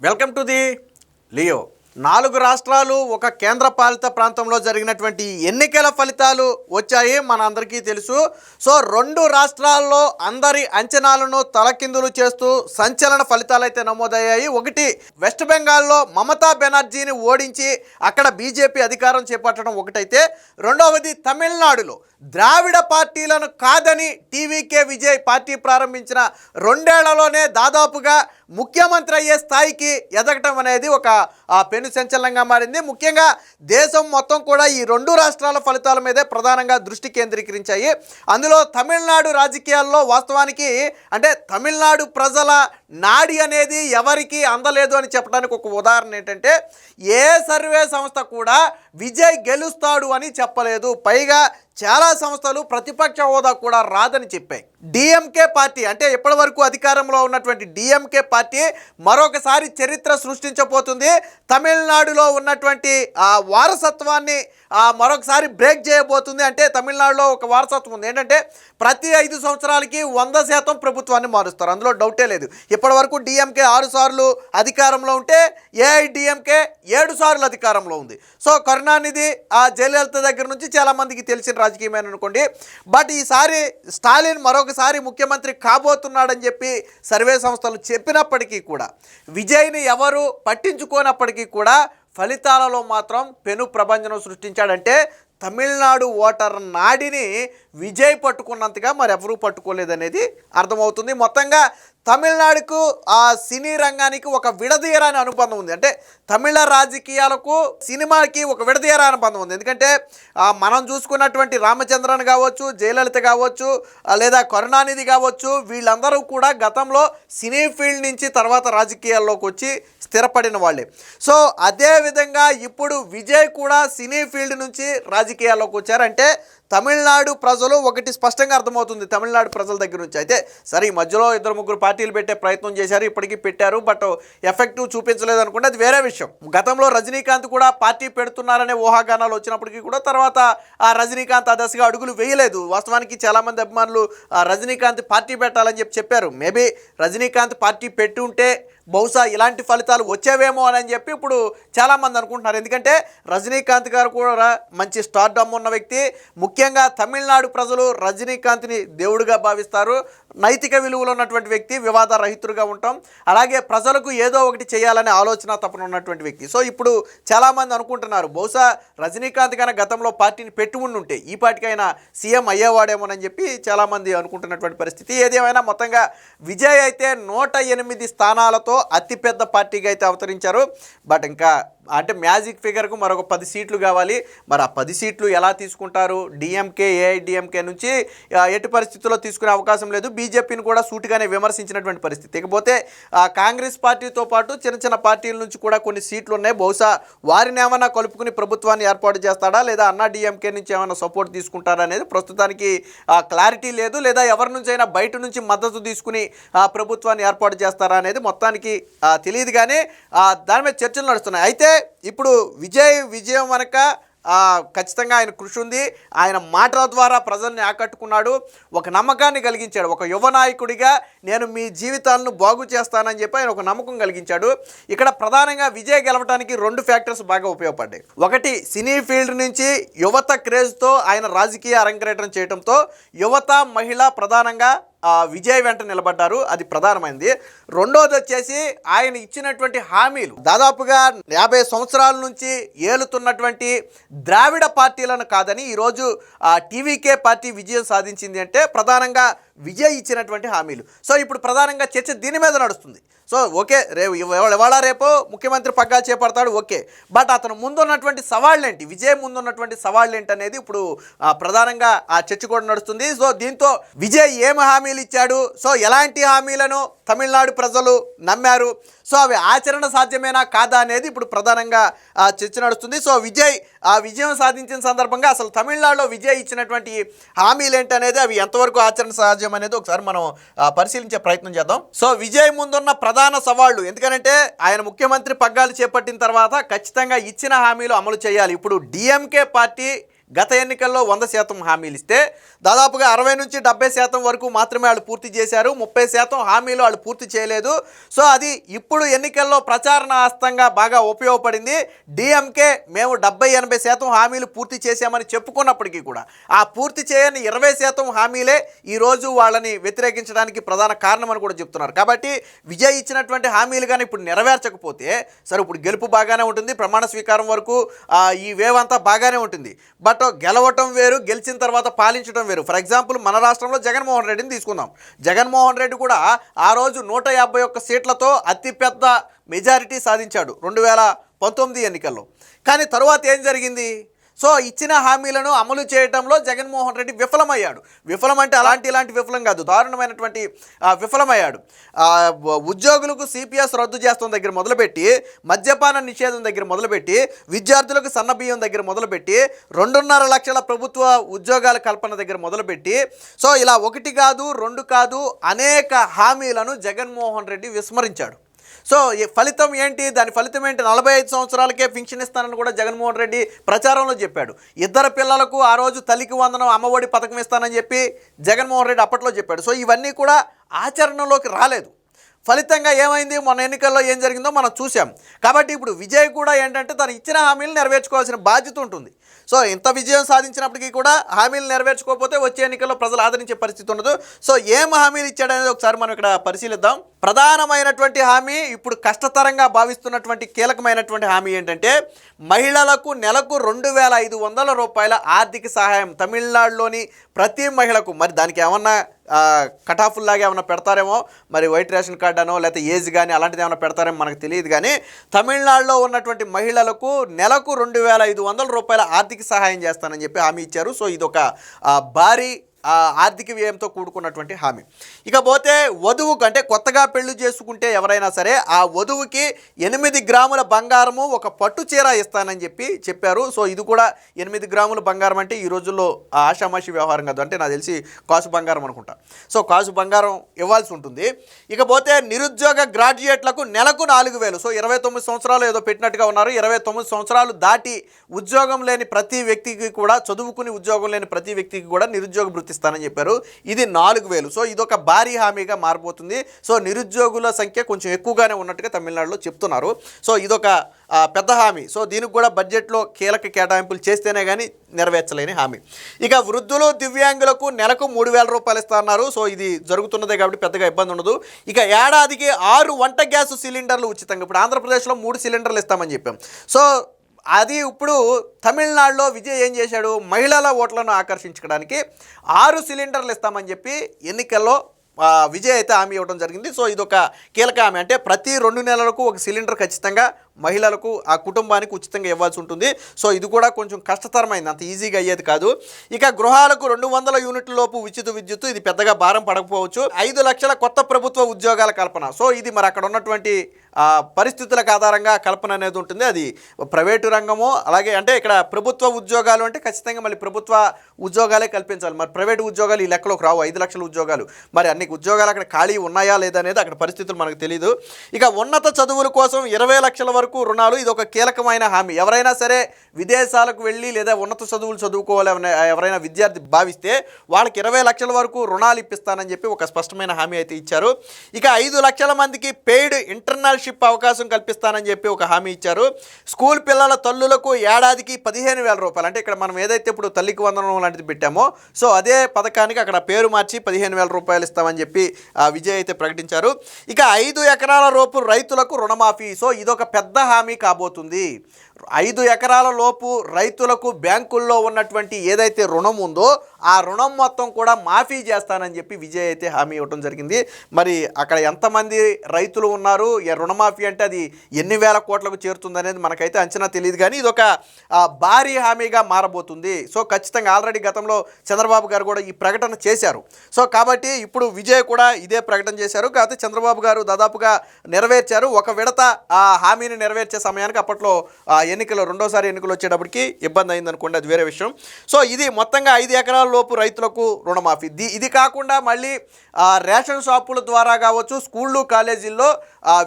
Welcome to the Leo. 4 రాష్ట్రాలు ఒక కేంద్రపాలిత ప్రాంతంలో జరిగినటువంటి ఎన్నికల ఫలితాలు వచ్చాయి, మన అందరికీ తెలుసు. సో 2 రాష్ట్రాల్లో అందరి అంచనాలను తలకిందులు చేస్తూ సంచలన ఫలితాలు అయితే నమోదయ్యాయి. ఒకటి వెస్ట్ బెంగాల్లో మమతా బెనర్జీని ఓడించి అక్కడ బీజేపీ అధికారం చేపట్టడం ఒకటైతే, రెండవది తమిళనాడులో ద్రావిడ పార్టీలను కాదని టీవీకే విజయ్ పార్టీ ప్రారంభించిన 2 ఏళ్లలోనే దాదాపుగా ముఖ్యమంత్రి అయ్యే స్థాయికి ఎదగటం అనేది ఒక పెను సంచలనంగా మారింది. ముఖ్యంగా దేశం మొత్తం కూడా ఈ 2 రాష్ట్రాల ఫలితాల మీదే ప్రధానంగా దృష్టి కేంద్రీకరించాయి. అందులో తమిళనాడు రాజకీయాల్లో వాస్తవానికి అంటే తమిళనాడు ప్రజల నాడి అనేది ఎవరికి అందలేదు అని చెప్పడానికి ఒక ఉదాహరణ ఏంటంటే, ఏ సర్వే సంస్థ కూడా విజయ్ గెలుస్తాడు అని చెప్పలేదు. పైగా చాలా సంస్థలు ప్రతిపక్ష హోదా కూడా రాదని చెప్పాయి. డిఎంకే పార్టీ అంటే ఇప్పటి వరకు అధికారంలో ఉన్నటువంటి డిఎంకే పార్టీ మరొకసారి చరిత్ర సృష్టించబోతుంది. తమిళనాడులో ఉన్నటువంటి ఆ వారసత్వాన్ని మరొకసారి బ్రేక్ చేయబోతుంది. అంటే తమిళనాడులో ఒక వారసత్వం ఉంది ఏంటంటే, ప్రతి 5 సంవత్సరాలకి 100% ప్రభుత్వాన్ని మారుస్తారు, అందులో డౌటే లేదు. ఇప్పటి వరకు డిఎంకే 6 సార్లు అధికారంలో ఉంటే ఏఐడిఎంకే 7 సార్లు అధికారంలో ఉంది. సో కరుణానిధి జయలలిత దగ్గర నుంచి చాలామందికి తెలిసిన రాజకీయమైన అనుకోండి. బట్ ఈసారి స్టాలిన్ మరొకసారి ముఖ్యమంత్రి కాబోతున్నాడని చెప్పి సర్వే సంస్థలు చెప్పినప్పటికీ కూడా, విజయ్ని ఎవరు పట్టించుకోనప్పటికీ కూడా ఫలితాలలో మాత్రం పెను ప్రభంజనం సృష్టించాడంటే తమిళనాడు ఓటర్ నాడిని విజయ్ పట్టుకున్నంతగా మరెవరూ పట్టుకోలేదనేది అర్థమవుతుంది. మొత్తంగా తమిళనాడుకు సినీ రంగానికి ఒక విడదీయరాని అనుబంధం ఉంది. అంటే తమిళ రాజకీయాలకు సినిమాకి ఒక విడదీయరాని అనుబంధం ఉంది. ఎందుకంటే మనం చూసుకున్నటువంటి రామచంద్రన్ కావచ్చు, జయలలిత కావచ్చు, లేదా కరుణానిధి కావచ్చు, వీళ్ళందరూ కూడా గతంలో సినీ ఫీల్డ్ నుంచి తర్వాత రాజకీయాల్లోకి వచ్చి స్థిరపడిన వాళ్ళే. సో అదేవిధంగా ఇప్పుడు విజయ్ కూడా సినీ ఫీల్డ్ నుంచి రాజకీయాల్లోకి వచ్చారంటే తమిళనాడు ప్రజలు ఒకటి స్పష్టంగా అర్థమవుతుంది తమిళనాడు ప్రజల దగ్గర నుంచి. అయితే సరే, ఈ మధ్యలో 2-3 పార్టీలు పెట్టే ప్రయత్నం చేశారు, ఇప్పటికీ పెట్టారు, బట్ ఎఫెక్టివ్ చూపించలేదు అనుకుంటే అది వేరే విషయం. గతంలో రజనీకాంత్ కూడా పార్టీ పెడుతున్నారనే ఊహాగానాలు వచ్చినప్పటికీ కూడా తర్వాత రజనీకాంత్ ఆ దశగా అడుగులు వేయలేదు. వాస్తవానికి చాలామంది అభిమానులు రజనీకాంత్ పార్టీ పెట్టాలని చెప్పారు. మేబీ రజనీకాంత్ పార్టీ పెట్టి ఉంటే బహుశా ఇలాంటి ఫలితాలు వచ్చేవేమో అని చెప్పి ఇప్పుడు చాలామంది అనుకుంటున్నారు. ఎందుకంటే రజనీకాంత్ గారు కూడా మంచి స్టార్డమ్ ఉన్న వ్యక్తి. ముఖ్యంగా తమిళనాడు ప్రజలు రజనీకాంత్ని దేవుడిగా భావిస్తారు. నైతిక విలువలు ఉన్నటువంటి వ్యక్తి, వివాద రహితుడుగా ఉంటాం, అలాగే ప్రజలకు ఏదో ఒకటి చేయాలనే ఆలోచన తపన ఉన్నటువంటి వ్యక్తి. సో ఇప్పుడు చాలామంది అనుకుంటున్నారు బహుశా రజనీకాంత్ కన్నా గతంలో పార్టీని పెట్టి ఉంటే ఈ పార్టీకైనా సీఎం అయ్యేవాడేమోనని చెప్పి చాలామంది అనుకుంటున్నటువంటి పరిస్థితి. ఏదేమైనా మొత్తంగా విజయ్ అయితే 108 స్థానాలతో అతిపెద్ద పార్టీగా అయితే అవతరించారు. బట్ ఇంకా అంటే మ్యాజిక్ ఫిగర్కు మరొక 10 సీట్లు కావాలి. మరి ఆ 10 సీట్లు ఎలా తీసుకుంటారు? డిఎంకే ఏఐడిఎంకే నుంచి ఎట్టి పరిస్థితుల్లో తీసుకునే అవకాశం లేదు. బీజేపీని కూడా సూటిగానే విమర్శించినటువంటి పరిస్థితి. ఇకపోతే కాంగ్రెస్ పార్టీతో పాటు చిన్న చిన్న పార్టీల నుంచి కూడా కొన్ని సీట్లు ఉన్నాయి. బహుశా వారిని ఏమైనా కలుపుకుని ప్రభుత్వాన్ని ఏర్పాటు చేస్తాడా, లేదా అన్నా డిఎంకే నుంచి ఏమైనా సపోర్ట్ తీసుకుంటారా అనేది ప్రస్తుతానికి క్లారిటీ లేదు. లేదా ఎవరి నుంచి అయినా బయట నుంచి మద్దతు తీసుకుని ప్రభుత్వాన్ని ఏర్పాటు చేస్తారా అనేది మొత్తానికి తెలియదు. కానీ దాని మీద చర్చలు నడుస్తున్నాయి. అయితే ఇప్పుడు విజయం వెనక ఖచ్చితంగా ఆయన కృషి ఉంది. ఆయన మాటల ద్వారా ప్రజల్ని ఆకట్టుకున్నాడు, ఒక నమ్మకాన్ని కలిగించాడు. ఒక యువ నాయకుడిగా నేను మీ జీవితాలను బాగు చేస్తానని చెప్పి ఆయన ఒక నమ్మకం కలిగించాడు. ఇక్కడ ప్రధానంగా విజయ్ గెలవడానికి 2 ఫ్యాక్టర్స్ బాగా ఉపయోగపడ్డాయి. ఒకటి, సినీ ఫీల్డ్ నుంచి యువత క్రేజ్తో ఆయన రాజకీయ అరంగేట్రం చేయడంతో యువత, మహిళ ప్రధానంగా విజయ్ వెంట నిలబడ్డారు, అది ప్రధానమైనది. రెండోది వచ్చేసి ఆయన ఇచ్చినటువంటి హామీలు. దాదాపుగా 50 సంవత్సరాల నుంచి ఏలుతున్నటువంటి ద్రావిడ పార్టీలను కాదని ఈరోజు టీవీకే పార్టీ విజయం సాధించింది అంటే ప్రధానంగా విజయ్ ఇచ్చినటువంటి హామీలు. సో ఇప్పుడు ప్రధానంగా చర్చ దీని మీద నడుస్తుంది. సో ఓకే, ఇవాళ రేపు ముఖ్యమంత్రి పగ్గాలు చేపడతాడు, ఓకే, బట్ అతను ముందున్నటువంటి సవాళ్ళేంటి, విజయ్ ముందున్నటువంటి సవాళ్ళేంటి అనేది ఇప్పుడు ప్రధానంగా ఆ చర్చ కూడా నడుస్తుంది. సో దీంతో విజయ్ ఏమి హామీలు ఇచ్చాడు, సో ఎలాంటి హామీలను తమిళనాడు ప్రజలు నమ్మారు, సో అవి ఆచరణ సాధ్యమేనా కాదా అనేది ఇప్పుడు ప్రధానంగా చర్చ నడుస్తుంది. సో విజయం సాధించిన సందర్భంగా అసలు తమిళనాడులో విజయ్ ఇచ్చినటువంటి హామీలు ఏంటనేది, అవి ఎంతవరకు ఆచరణ సాధ్యం అనేది ఒకసారి మనం పరిశీలించే ప్రయత్నం చేద్దాం. సో విజయ్ ముందున్న ప్రధాన సవాళ్లు, ఎందుకంటే ఆయన ముఖ్యమంత్రి పగ్గాలు చేపట్టిన తర్వాత ఖచ్చితంగా ఇచ్చిన హామీలు అమలు చేయాలి. ఇప్పుడు డిఎంకే పార్టీ గత ఎన్నికల్లో 100% హామీలు ఇస్తే దాదాపుగా 60 నుంచి 70% వరకు మాత్రమే వాళ్ళు పూర్తి చేశారు. 30% హామీలు వాళ్ళు పూర్తి చేయలేదు. సో అది ఇప్పుడు ఎన్నికల్లో ప్రచారణ హస్తంగా బాగా ఉపయోగపడింది. డిఎంకే మేము 70-80% హామీలు పూర్తి చేశామని చెప్పుకున్నప్పటికీ కూడా ఆ పూర్తి చేయని 20% హామీలే ఈరోజు వాళ్ళని వ్యతిరేకించడానికి ప్రధాన కారణమని కూడా చెప్తున్నారు. కాబట్టి విజయ్ ఇచ్చినటువంటి హామీలు కానీ ఇప్పుడు నెరవేర్చకపోతే సరే ఇప్పుడు గెలుపు బాగానే ఉంటుంది, ప్రమాణ స్వీకారం వరకు ఈ వేవ్ అంతా బాగానే ఉంటుంది. బట్ గెలవటం వేరు, గెలిచిన తర్వాత పాలించడం వేరు. ఫర్ ఎగ్జాంపుల్ మన రాష్ట్రంలో జగన్మోహన్ రెడ్డిని తీసుకుందాం. జగన్మోహన్ రెడ్డి కూడా ఆ రోజు 151 సీట్లతో అతిపెద్ద మెజారిటీ సాధించాడు 2019 ఎన్నికల్లో. కానీ తరువాత ఏం జరిగింది? సో ఇచ్చిన హామీలను అమలు చేయడంలో జగన్మోహన్ రెడ్డి విఫలమయ్యాడు. విఫలం అంటే ఇలాంటి విఫలం కాదు, దారుణమైనటువంటి విఫలమయ్యాడు. ఉద్యోగులకు సిపిఎస్ రద్దు చేస్తాం దగ్గర మొదలుపెట్టి, మద్యపాన నిషేధం దగ్గర మొదలుపెట్టి, విద్యార్థులకు సన్నబియ్యం దగ్గర మొదలుపెట్టి, 2.5 లక్షల ప్రభుత్వ ఉద్యోగాల కల్పన దగ్గర మొదలుపెట్టి, సో ఇలా 1 కాదు 2 కాదు అనేక హామీలను జగన్మోహన్ రెడ్డి విస్మరించాడు. సో ఈ ఫలితం ఏంటి? దాని ఫలితం ఏంటి? 45 సంవత్సరాలకే పింఛన్ ఇస్తానని కూడా జగన్మోహన్ రెడ్డి ప్రచారంలో చెప్పాడు. 2 పిల్లలకు ఆ రోజు తల్లికి వందనం అమ్మఒడి పథకం ఇస్తానని చెప్పి జగన్మోహన్ రెడ్డి అప్పట్లో చెప్పాడు. సో ఇవన్నీ కూడా ఆచరణలోకి రాలేదు. ఫలితంగా ఏమైంది? మొన్న ఎన్నికల్లో ఏం జరిగిందో మనం చూసాం. కాబట్టి ఇప్పుడు విజయ్ కూడా ఏంటంటే తను ఇచ్చిన హామీలు నెరవేర్చుకోవాల్సిన బాధ్యత ఉంటుంది. సో ఇంత విజయం సాధించినప్పటికీ కూడా హామీలు నెరవేర్చుకోకపోతే వచ్చే ఎన్నికల్లో ప్రజలు ఆదరించే పరిస్థితి ఉండదు. సో ఏం హామీలు ఇచ్చాడనేది ఒకసారి మనం ఇక్కడ పరిశీలిద్దాం. ప్రధానమైనటువంటి హామీ, ఇప్పుడు కష్టతరంగా భావిస్తున్నటువంటి కీలకమైనటువంటి హామీ ఏంటంటే మహిళలకు నెలకు 2,500 రూపాయల ఆర్థిక సహాయం తమిళనాడులోని ప్రతి మహిళకు. మరి దానికి ఏమన్నా కటాఫుల్లాగా ఏమైనా పెడతారేమో, మరి వైట్ రేషన్ కార్డు అనో లేకపోతే ఏజ్ కానీ అలాంటిది ఏమైనా పెడతారేమో మనకు తెలియదు. కానీ తమిళనాడులో ఉన్నటువంటి మహిళలకు నెలకు 2,500 రూపాయల ఆర్థిక సహాయం చేస్తానని చెప్పి హామీ ఇచ్చారు. సో ఇదొక భారీ ఆర్థిక వ్యయంతో కూడుకున్నటువంటి హామీ. ఇకపోతే వధువుకు, అంటే కొత్తగా పెళ్లి చేసుకుంటే ఎవరైనా సరే ఆ వధువుకి 8 గ్రాముల బంగారము, ఒక పట్టు చీర ఇస్తానని చెప్పారు. సో ఇది కూడా 8 గ్రాముల బంగారం అంటే ఈ రోజుల్లో ఆషామాషి వ్యవహారం కాదు, అంటే నాకు తెలిసి కాసు బంగారం అనుకుంటా. సో కాసు బంగారం ఇవ్వాల్సి ఉంటుంది. ఇకపోతే నిరుద్యోగ గ్రాడ్యుయేట్లకు నెలకు 4,000. సో 29 సంవత్సరాలు ఏదో పెట్టినట్టుగా ఉన్నారు. 29 సంవత్సరాలు దాటి ఉద్యోగం లేని ప్రతి వ్యక్తికి కూడా, చదువుకుని ఉద్యోగం లేని ప్రతి వ్యక్తికి కూడా నిరుద్యోగ భృతి ఇస్తానని చెప్పారు. ఇది 4,000. సో ఇదొక భారీ హామీగా మారిపోతుంది. సో నిరుద్యోగుల సంఖ్య కొంచెం ఎక్కువగానే ఉన్నట్టుగా తమిళనాడులో చెప్తున్నారు. సో ఇదొక పెద్ద హామీ. సో దీనికి కూడా బడ్జెట్లో కీలక కేటాయింపులు చేస్తేనే కానీ నెరవేర్చలేని హామీ. ఇక వృద్ధులు, దివ్యాంగులకు నెలకు 3,000 రూపాయలు ఇస్తున్నారు. సో ఇది జరుగుతున్నదే కాబట్టి పెద్దగా ఇబ్బంది ఉండదు. ఇక ఏడాదికి 6 వంట గ్యాస్ సిలిండర్లు ఉచితంగా. ఇప్పుడు ఆంధ్రప్రదేశ్లో 3 సిలిండర్లు ఇస్తామని చెప్పాం. సో అది ఇప్పుడు తమిళనాడులో విజయ్ ఏం చేశాడు? మహిళల ఓట్లను ఆకర్షించడానికి 6 సిలిండర్లు ఇస్తామని చెప్పి ఎన్నికల్లో విజయ్ అయితే హామీ ఇవ్వడం జరిగింది. సో ఇదొక కీలక హామీ. అంటే ప్రతి 2 నెలలకు ఒక సిలిండర్ ఖచ్చితంగా మహిళలకు, ఆ కుటుంబానికి ఉచితంగా ఇవ్వాల్సి ఉంటుంది. సో ఇది కూడా కొంచెం కష్టతరమైంది, అంత ఈజీగా అయ్యేది కాదు. ఇక గృహాలకు 200 యూనిట్ల లోపు ఉచిత విద్యుత్తు, ఇది పెద్దగా భారం పడకపోవచ్చు. 5 లక్షల కొత్త ప్రభుత్వ ఉద్యోగాల కల్పన. సో ఇది మరి అక్కడ ఉన్నటువంటి పరిస్థితులకు ఆధారంగా కల్పన అనేది ఉంటుంది. అది ప్రైవేటు రంగము, అలాగే అంటే ఇక్కడ ప్రభుత్వ ఉద్యోగాలు అంటే ఖచ్చితంగా మళ్ళీ ప్రభుత్వ ఉద్యోగాలే కల్పించాలి. మరి ప్రైవేటు ఉద్యోగాలు ఈ లెక్కలోకి రావు. 5 లక్షల ఉద్యోగాలు, మరి అన్ని ఉద్యోగాలు అక్కడ ఖాళీ ఉన్నాయా లేదా అనేది అక్కడ పరిస్థితులు మనకు తెలియదు. ఇక ఉన్నత చదువుల కోసం 20 లక్షల వరకు రుణాలు, ఇది ఒక కీలకమైన హామీ. ఎవరైనా సరే విదేశాలకు వెళ్ళి లేదా ఉన్నత చదువులు చదువుకోవాలని ఎవరైనా విద్యార్థి భావిస్తే వాళ్ళకి 20 లక్షల వరకు రుణాలు ఇప్పిస్తానని చెప్పి ఒక స్పష్టమైన హామీ అయితే ఇచ్చారు. ఇక 5 లక్షల మందికి పెయిడ్ ఇంటర్నల్షిప్ అవకాశం కల్పిస్తానని చెప్పి ఒక హామీ ఇచ్చారు. స్కూల్ పిల్లల తల్లులకు ఏడాదికి 15,000 రూపాయలు. అంటే ఇక్కడ మనం ఏదైతే ఇప్పుడు తల్లికి వందనం లాంటిది పెట్టామో, సో అదే పథకానికి అక్కడ పేరు మార్చి 15,000 రూపాయలు ఇస్తామని చెప్పి విజయ్ అయితే ప్రకటించారు. ఇక 5 ఎకరాల లోపు రైతులకు రుణమాఫీ. సో ఇదొక పెద్ద హామీ కాబోతుంది. 5 ఎకరాల లోపు రైతులకు బ్యాంకుల్లో ఉన్నటువంటి ఏదైతే రుణం ఉందో ఆ రుణం మొత్తం కూడా మాఫీ చేస్తానని చెప్పి విజయ్ అయితే హామీ ఇవ్వడం జరిగింది. మరి అక్కడ ఎంతమంది రైతులు ఉన్నారు, రుణమాఫీ అంటే అది ఎన్ని వేల కోట్లకు చేరుతుంది అనేది మనకైతే అంచనా తెలియదు. కానీ ఇదొక భారీ హామీగా మారబోతుంది. సో ఖచ్చితంగా ఆల్రెడీ గతంలో చంద్రబాబు గారు కూడా ఈ ప్రకటన చేశారు. సో కాబట్టి ఇప్పుడు విజయ్ కూడా ఇదే ప్రకటన చేశారు. కాకపోతే చంద్రబాబు గారు దాదాపుగా నెరవేర్చారు. ఒక విడత ఆ హామీని నెరవేర్చే సమయానికి అప్పట్లో రెండోసారి ఎన్నికలు వచ్చేటప్పటికి ఇబ్బంది అయింది అనుకోండి, అది వేరే విషయం. సో ఇది మొత్తంగా 5 ఎకరాల లోపు రైతులకు రుణమాఫీ. ఇది కాకుండా మళ్ళీ రేషన్ షాపుల ద్వారా కావచ్చు, స్కూళ్ళు కాలేజీల్లో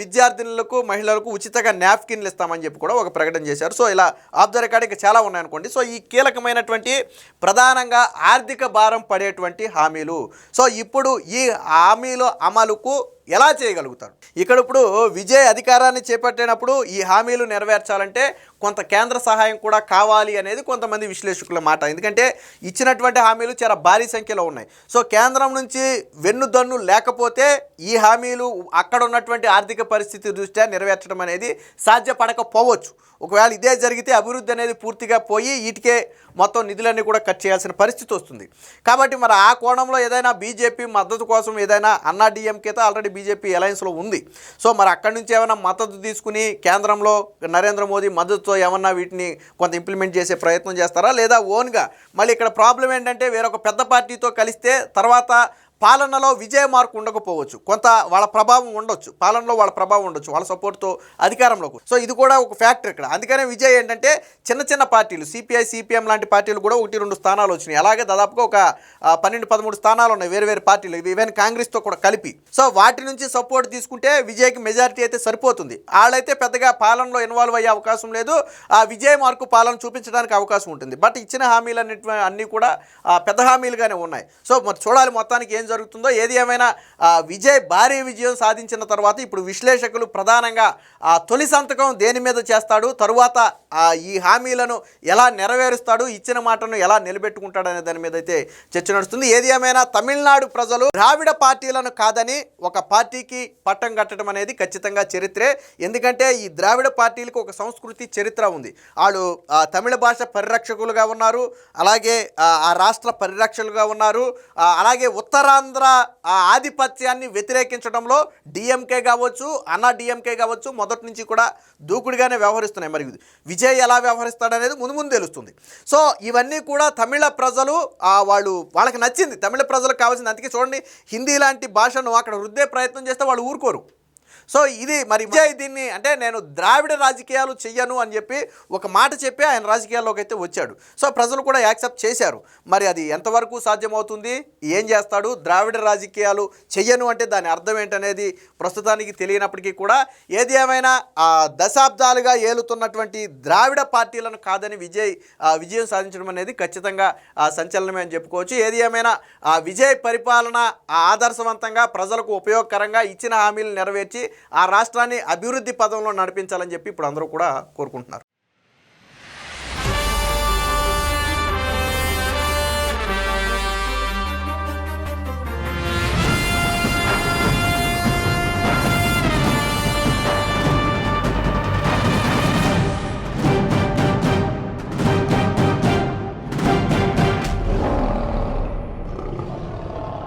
విద్యార్థినులకు మహిళలకు ఉచితంగా నాప్కిన్లు ఇస్తామని చెప్పి కూడా ఒక ప్రకటన చేశారు. సో ఇలా ఆఫ్ ద రికార్డ్ ఇంకా చాలా ఉన్నాయనుకోండి. సో ఈ కీలకమైనటువంటి ప్రధానంగా ఆర్థిక భారం పడేటువంటి హామీలు. సో ఇప్పుడు ఈ హామీల అమలుకు ఎలా చేయగలుగుతారు? ఇప్పుడు విజయ్ అధికారాన్ని చేపట్టినప్పుడు ఈ హామీలు నెరవేర్చాలంటే కొంత కేంద్ర సహాయం కూడా కావాలి అనేది కొంతమంది విశ్లేషకుల మాట. ఎందుకంటే ఇచ్చినటువంటి హామీలు చాలా భారీ సంఖ్యలో ఉన్నాయి. సో కేంద్రం నుంచి వెన్నుదన్ను లేకపోతే ఈ హామీలు అక్కడ ఉన్నటువంటి ఆర్థిక పరిస్థితి దృష్ట్యా నెరవేర్చడం అనేది సాధ్యపడకపోవచ్చు. ఒకవేళ ఇదే జరిగితే అభివృద్ధి అనేది పూర్తిగా పోయి వీటికే మొత్తం నిధులన్నీ కూడా ఖర్చు చేయాల్సిన పరిస్థితి వస్తుంది. కాబట్టి మరి ఆ కోణంలో ఏదైనా బీజేపీ మద్దతు కోసం ఏదైనా అన్నా డిఎంకేతో ఆల్రెడీ బీజేపీ అలయన్స్లో ఉంది. సో మరి అక్కడి నుంచి ఏమైనా మద్దతు తీసుకుని కేంద్రంలో నరేంద్ర మోదీ మద్దతుతో ఏమన్నా వీటిని కొంత ఇంప్లిమెంట్ చేసే ప్రయత్నం చేస్తారా, లేదా ఓన్గా మళ్ళీ ఇక్కడ ప్రాబ్లం ఏంటంటే వేరొక పెద్ద పార్టీతో కలిస్తే తర్వాత పాలనలో విజయ మార్కు ఉండకపోవచ్చు, కొంత వాళ్ళ ప్రభావం ఉండొచ్చు, పాలనలో వాళ్ళ ప్రభావం ఉండొచ్చు, వాళ్ళ సపోర్ట్తో అధికారంలోకి. సో ఇది కూడా ఒక ఫ్యాక్టర్ ఇక్కడ. అందుకనే విజయ్ ఏంటంటే చిన్న చిన్న పార్టీలు సిపిఐ సిపిఎం లాంటి పార్టీలు కూడా 1-2 స్థానాలు వచ్చినాయి. అలాగే దాదాపుగా ఒక 12-13 స్థానాలు ఉన్నాయి వేరు వేరు పార్టీలు, ఈవెన్ కాంగ్రెస్తో కూడా కలిపి. సో వాటి నుంచి సపోర్ట్ తీసుకుంటే విజయ్కి మెజారిటీ అయితే సరిపోతుంది. వాళ్ళైతే పెద్దగా పాలనలో ఇన్వాల్వ్ అయ్యే అవకాశం లేదు, ఆ విజయ్ మార్కు పాలన చూపించడానికి అవకాశం ఉంటుంది. బట్ ఇచ్చిన హామీలు అన్నీ కూడా పెద్ద హామీలుగానే ఉన్నాయి. సో మరి చూడాలి మొత్తానికి ఏం జరుగుతుందో. ఏది ఏమైనా విజయ్ భారీ విజయం సాధించిన తర్వాత ఇప్పుడు విశ్లేషకులు ప్రధానంగా తొలి సంతకం దేని మీద చేస్తాడు, తరువాత ఈ హామీలను ఎలా నెరవేరుస్తాడు, ఇచ్చిన మాటను ఎలా నిలబెట్టుకుంటాడు అనే దాని మీద అయితే చర్చ నడుస్తుంది. ఏది ఏమైనా తమిళనాడు ప్రజలు ద్రావిడ పార్టీలను కాదని ఒక పార్టీకి పట్టం కట్టడం అనేది ఖచ్చితంగా చరిత్రే. ఎందుకంటే ఈ ద్రావిడ పార్టీలకు ఒక సంస్కృతి చరిత్ర ఉంది. వాళ్ళు తమిళ భాష పరిరక్షకులుగా ఉన్నారు, అలాగే ఆ రాష్ట్ర పరిరక్షకులుగా ఉన్నారు, అలాగే ఉత్తరాంధ్ర ఆధిపత్యాన్ని వ్యతిరేకించడంలో డిఎంకే కావచ్చు, అన్నా డిఎంకే కావచ్చు మొదటి నుంచి కూడా దూకుడుగానే వ్యవహరిస్తున్నాయి. మరి విజయ్ ఎలా వ్యవహరిస్తాడనేది ముందు తెలుస్తుంది. సో ఇవన్నీ కూడా తమిళ ప్రజలు వాళ్ళకి నచ్చింది, తమిళ ప్రజలకు కావాల్సింది. అందుకే చూడండి, హిందీ లాంటి భాషను అక్కడ రుద్దే ప్రయత్నం చేస్తే వాళ్ళు ఊరుకోరు. సో ఇది మరి విజయ్ దీన్ని అంటే నేను ద్రావిడ రాజకీయాలు చెయ్యను అని చెప్పి ఒక మాట చెప్పి ఆయన రాజకీయాల్లోకి అయితే వచ్చాడు. సో ప్రజలు కూడా యాక్సెప్ట్ చేశారు. మరి అది ఎంతవరకు సాధ్యమవుతుంది, ఏం చేస్తాడు, ద్రావిడ రాజకీయాలు చెయ్యను అంటే దాని అర్థం ఏంటనేది ప్రస్తుతానికి తెలియనప్పటికీ కూడా ఏది ఏమైనా దశాబ్దాలుగా ఏలుతున్నటువంటి ద్రావిడ పార్టీలను కాదని విజయం సాధించడం అనేది ఖచ్చితంగా సంచలనమే అని చెప్పుకోవచ్చు. ఏది ఏమైనా విజయ్ పరిపాలన ఆదర్శవంతంగా ప్రజలకు ఉపయోగకరంగా ఇచ్చిన హామీలు నెరవేర్చి ఆ రాష్ట్రాన్ని అభివృద్ధి పదంలో నడిపించాలని చెప్పి ఇప్పుడు అందరూ కూడా కోరుకుంటున్నారు.